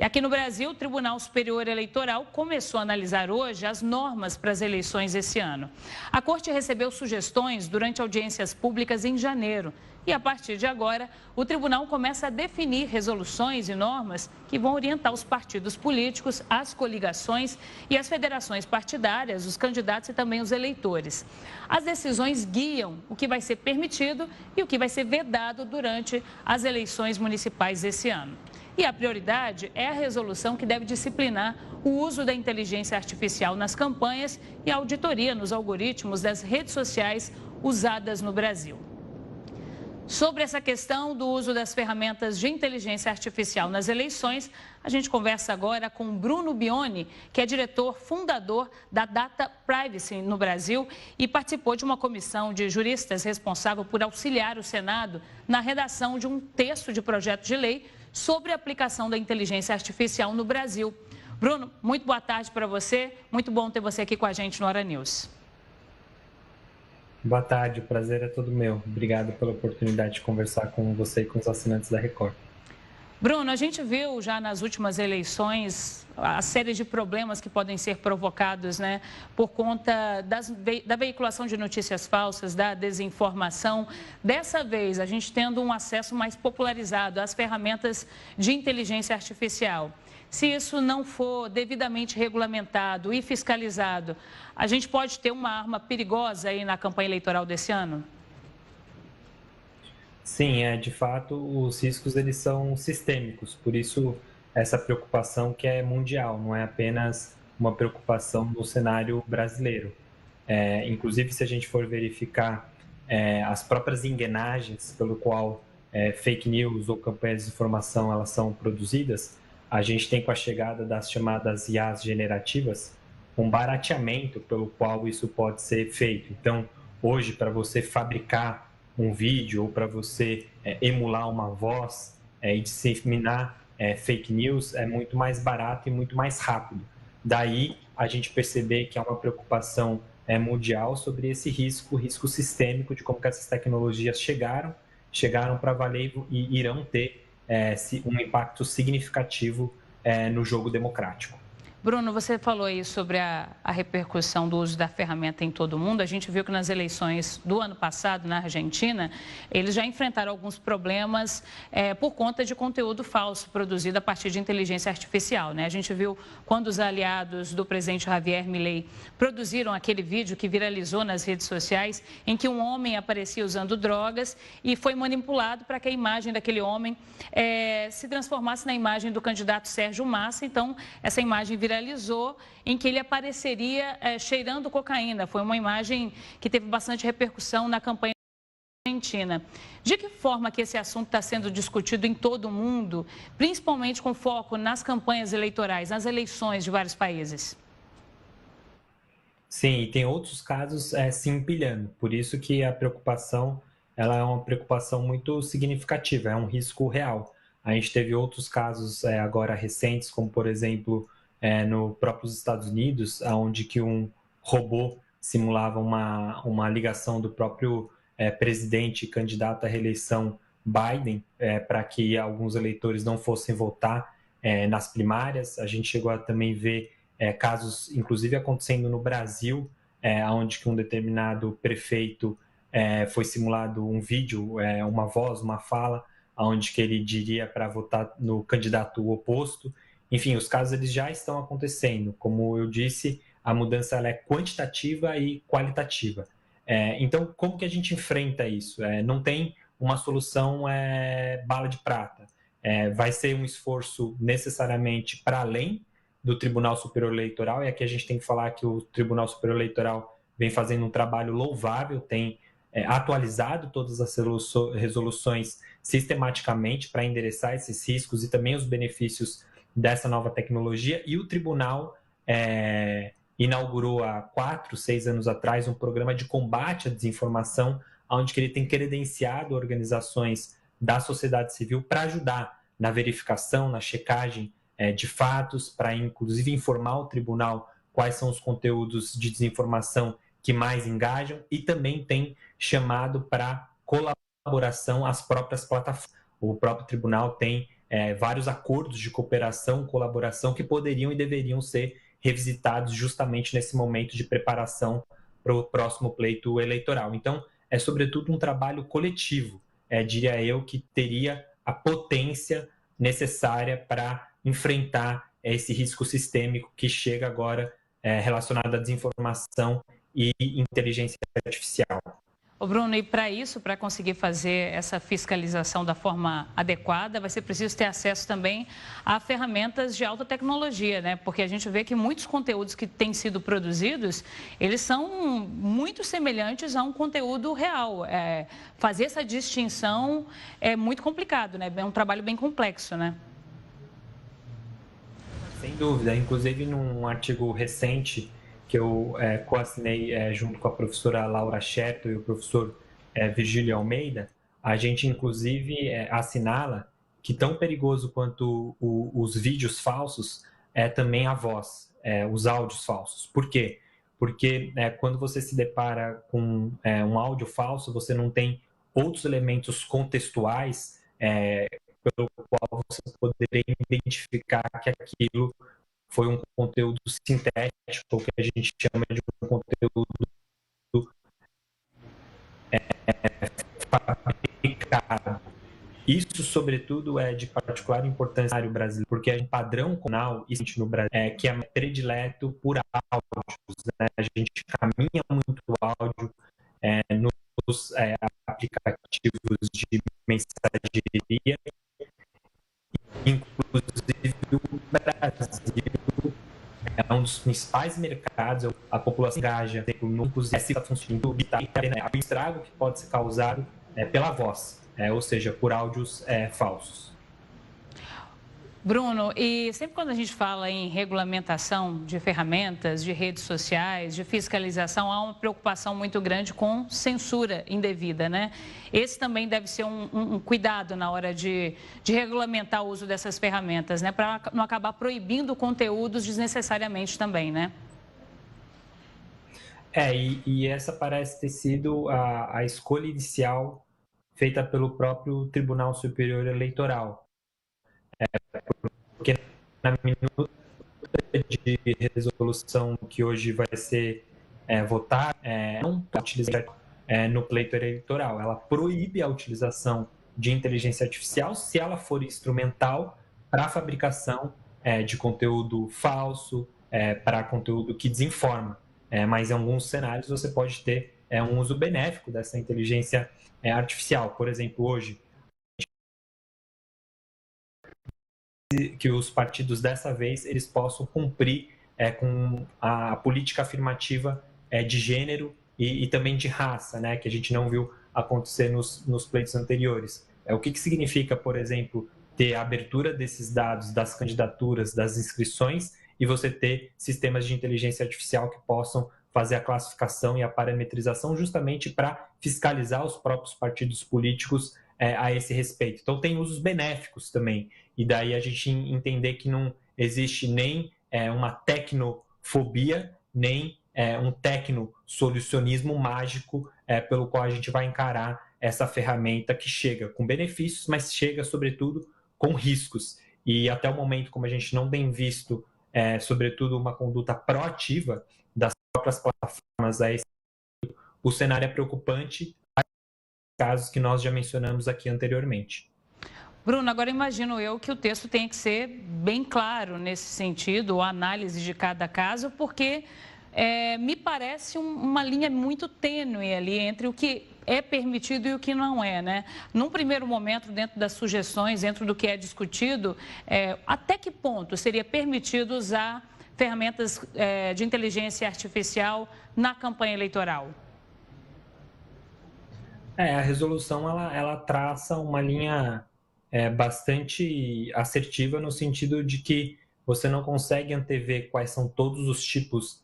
E aqui no Brasil, o Tribunal Superior Eleitoral começou a analisar hoje as normas para as eleições esse ano. A Corte recebeu sugestões durante audiências públicas em janeiro. E a partir de agora, o tribunal começa a definir resoluções e normas que vão orientar os partidos políticos, as coligações e as federações partidárias, os candidatos e também os eleitores. As decisões guiam o que vai ser permitido e o que vai ser vedado durante as eleições municipais desse ano. E a prioridade é a resolução que deve disciplinar o uso da inteligência artificial nas campanhas e a auditoria nos algoritmos das redes sociais usadas no Brasil. Sobre essa questão do uso das ferramentas de inteligência artificial nas eleições, a gente conversa agora com Bruno Bione, que é diretor fundador da Data Privacy no Brasil e participou de uma comissão de juristas responsável por auxiliar o Senado na redação de um texto de projeto de lei sobre a aplicação da inteligência artificial no Brasil. Bruno, muito boa tarde para você, muito bom ter você aqui com a gente no Hora News. Boa tarde, o prazer é todo meu. Obrigado pela oportunidade de conversar com você e com os assinantes da Record. Bruno, a gente viu já nas últimas eleições a série de problemas que podem ser provocados, né, por conta da veiculação de notícias falsas, da desinformação. Dessa vez, a gente tendo um acesso mais popularizado às ferramentas de inteligência artificial. Se isso não for devidamente regulamentado e fiscalizado, a gente pode ter uma arma perigosa aí na campanha eleitoral desse ano? Sim, de fato, os riscos eles são sistêmicos, por isso essa preocupação que é mundial, não é apenas uma preocupação no cenário brasileiro. Inclusive, se a gente for verificar as próprias engrenagens pelo qual fake news ou campanhas de informação elas são produzidas, a gente tem com a chegada das chamadas IAs generativas um barateamento pelo qual isso pode ser feito. Então, hoje, para você fabricar um vídeo ou para você emular uma voz e disseminar fake news é muito mais barato e muito mais rápido. Daí, a gente perceber que há uma preocupação mundial sobre esse risco sistêmico de como que essas tecnologias chegaram para valer e irão ter um impacto significativo no jogo democrático. Bruno, você falou aí sobre a repercussão do uso da ferramenta em todo o mundo. A gente viu que nas eleições do ano passado, na Argentina, eles já enfrentaram alguns problemas por conta de conteúdo falso produzido a partir de inteligência artificial, né? A gente viu quando os aliados do presidente Javier Milei produziram aquele vídeo que viralizou nas redes sociais, em que um homem aparecia usando drogas e foi manipulado para que a imagem daquele homem se transformasse na imagem do candidato Sérgio Massa. Então, essa imagem viralizou em que ele apareceria cheirando cocaína. Foi uma imagem que teve bastante repercussão na campanha argentina. De que forma que esse assunto está sendo discutido em todo o mundo, principalmente com foco nas campanhas eleitorais, nas eleições de vários países? Sim, e tem outros casos se empilhando. Por isso que a preocupação ela é uma preocupação muito significativa, é um risco real. A gente teve outros casos agora recentes, como por exemplo no próprios Estados Unidos, onde que um robô simulava uma ligação do próprio presidente e candidato à reeleição Biden para que alguns eleitores não fossem votar nas primárias. A gente chegou a também ver casos, inclusive acontecendo no Brasil, onde que um determinado prefeito foi simulado um vídeo, uma voz, uma fala, onde que ele diria para votar no candidato oposto. Enfim, os casos eles já estão acontecendo. Como eu disse, a mudança ela é quantitativa e qualitativa. Então, como que a gente enfrenta isso? Não tem uma solução bala de prata. Vai ser um esforço necessariamente para além do Tribunal Superior Eleitoral, e aqui a gente tem que falar que o Tribunal Superior Eleitoral vem fazendo um trabalho louvável, tem atualizado todas as resoluções sistematicamente para endereçar esses riscos e também os benefícios dessa nova tecnologia, e o tribunal inaugurou há 4, 6 anos atrás um programa de combate à desinformação, onde ele tem credenciado organizações da sociedade civil para ajudar na verificação, na checagem de fatos, para inclusive informar o tribunal quais são os conteúdos de desinformação que mais engajam, e também tem chamado para colaboração às próprias plataformas. O próprio tribunal tem vários acordos de cooperação, colaboração que poderiam e deveriam ser revisitados justamente nesse momento de preparação para o próximo pleito eleitoral. Então, é sobretudo um trabalho coletivo, diria eu, que teria a potência necessária para enfrentar esse risco sistêmico que chega agora relacionado à desinformação e inteligência artificial. Ô Bruno, e para isso, para conseguir fazer essa fiscalização da forma adequada, vai ser preciso ter acesso também a ferramentas de alta tecnologia, né? Porque a gente vê que muitos conteúdos que têm sido produzidos, eles são muito semelhantes a um conteúdo real. Fazer essa distinção é muito complicado, né? É um trabalho bem complexo, né? Sem dúvida. Inclusive, num artigo recente que eu coassinei junto com a professora Laura Scherto e o professor Virgílio Almeida, a gente, inclusive, assinala que tão perigoso quanto os vídeos falsos é também a voz, os áudios falsos. Por quê? Porque quando você se depara com um áudio falso, você não tem outros elementos contextuais pelo qual você poderia identificar que aquilo foi um conteúdo sintético, que a gente chama de um conteúdo fabricado. Isso, sobretudo, é de particular importância no Brasil, porque é um padrão canal no Brasil, que é predileto por áudios. Né? A gente caminha muito áudio nos aplicativos de mensageria, inclusive o Brasil é um dos principais mercados, a população engaja, inclusive o estrago que pode ser causado pela voz, ou seja, por áudios falsos. Bruno, e sempre quando a gente fala em regulamentação de ferramentas, de redes sociais, de fiscalização, há uma preocupação muito grande com censura indevida, né? Esse também deve ser um cuidado na hora de regulamentar o uso dessas ferramentas, né? Para não acabar proibindo conteúdos desnecessariamente também, né? E essa parece ter sido a escolha inicial feita pelo próprio Tribunal Superior Eleitoral. Porque na minuta de resolução que hoje vai ser votada, não utilizar no pleito eleitoral. Ela proíbe a utilização de inteligência artificial se ela for instrumental para a fabricação de conteúdo falso, para conteúdo que desinforma. Mas em alguns cenários você pode ter um uso benéfico dessa inteligência artificial. Por exemplo, hoje, que os partidos dessa vez eles possam cumprir com a política afirmativa de gênero e também de raça, né, que a gente não viu acontecer nos pleitos anteriores. O que significa, por exemplo, ter a abertura desses dados das candidaturas, das inscrições, e você ter sistemas de inteligência artificial que possam fazer a classificação e a parametrização justamente para fiscalizar os próprios partidos políticos a esse respeito. Então, tem usos benéficos também. E daí a gente entender que não existe nem uma tecnofobia, nem um tecnosolucionismo mágico pelo qual a gente vai encarar essa ferramenta que chega com benefícios, mas chega, sobretudo, com riscos. E até o momento, como a gente não tem visto, sobretudo, uma conduta proativa das próprias plataformas a esse, o cenário é preocupante, casos que nós já mencionamos aqui anteriormente. Bruno, agora imagino eu que o texto tem que ser bem claro nesse sentido, a análise de cada caso, porque me parece uma linha muito tênue ali entre o que é permitido e o que não é, né? Num primeiro momento, dentro das sugestões, dentro do que é discutido, até que ponto seria permitido usar ferramentas de inteligência artificial na campanha eleitoral? A resolução ela traça uma linha bastante assertiva no sentido de que você não consegue antever quais são todos os tipos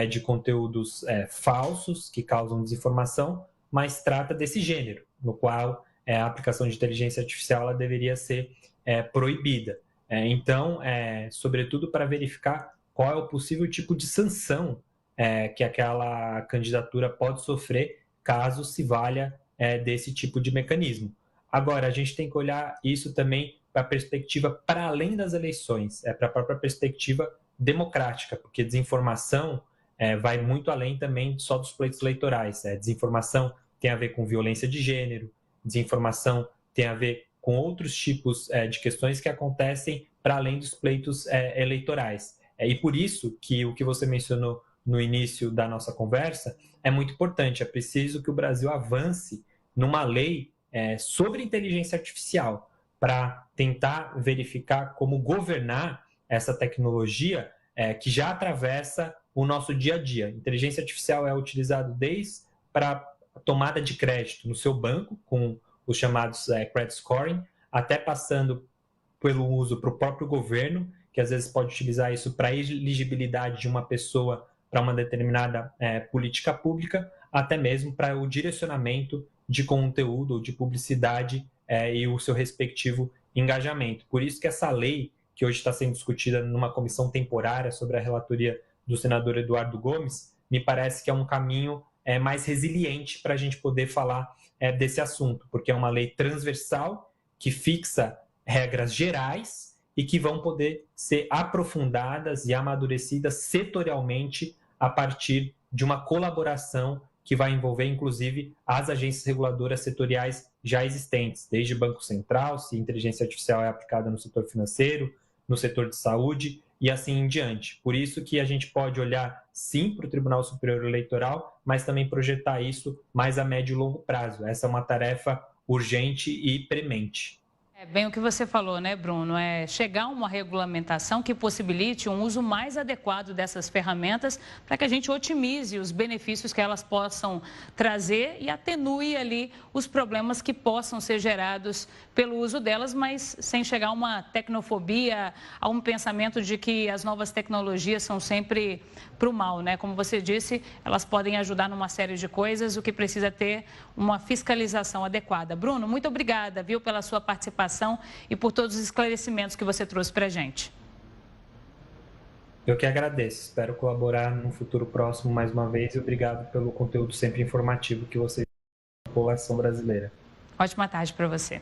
de conteúdos falsos que causam desinformação, mas trata desse gênero, no qual a aplicação de inteligência artificial ela deveria ser proibida. Então, sobretudo para verificar qual é o possível tipo de sanção que aquela candidatura pode sofrer caso se valha desse tipo de mecanismo. Agora, a gente tem que olhar isso também a perspectiva para além das eleições, para a própria perspectiva democrática, porque desinformação vai muito além também só dos pleitos eleitorais. Desinformação tem a ver com violência de gênero, desinformação tem a ver com outros tipos de questões que acontecem para além dos pleitos eleitorais. E por isso que o que você mencionou no início da nossa conversa é muito importante. É preciso que o Brasil avance numa lei sobre inteligência artificial para tentar verificar como governar essa tecnologia que já atravessa o nosso dia a dia. Inteligência artificial é utilizado desde para a tomada de crédito no seu banco, com os chamados credit scoring, até passando pelo uso para o próprio governo, que às vezes pode utilizar isso para a elegibilidade de uma pessoa para uma determinada política pública, até mesmo para o direcionamento de conteúdo ou de publicidade e o seu respectivo engajamento. Por isso que essa lei, que hoje está sendo discutida numa comissão temporária sobre a relatoria do senador Eduardo Gomes, me parece que é um caminho mais resiliente para a gente poder falar desse assunto, porque é uma lei transversal que fixa regras gerais e que vão poder ser aprofundadas e amadurecidas setorialmente a partir de uma colaboração que vai envolver, inclusive, as agências reguladoras setoriais já existentes, desde Banco Central, se inteligência artificial é aplicada no setor financeiro, no setor de saúde e assim em diante. Por isso que a gente pode olhar, sim, para o Tribunal Superior Eleitoral, mas também projetar isso mais a médio e longo prazo. Essa é uma tarefa urgente e premente. É bem o que você falou, né, Bruno? É chegar a uma regulamentação que possibilite um uso mais adequado dessas ferramentas para que a gente otimize os benefícios que elas possam trazer e atenue ali os problemas que possam ser gerados pelo uso delas, mas sem chegar a uma tecnofobia, a um pensamento de que as novas tecnologias são sempre para o mal, né? Como você disse, elas podem ajudar numa série de coisas, o que precisa ter uma fiscalização adequada. Bruno, muito obrigada, viu, pela sua participação e por todos os esclarecimentos que você trouxe para a gente. Eu que agradeço. Espero colaborar num futuro próximo mais uma vez e obrigado pelo conteúdo sempre informativo que você tem para a população brasileira. Ótima tarde para você.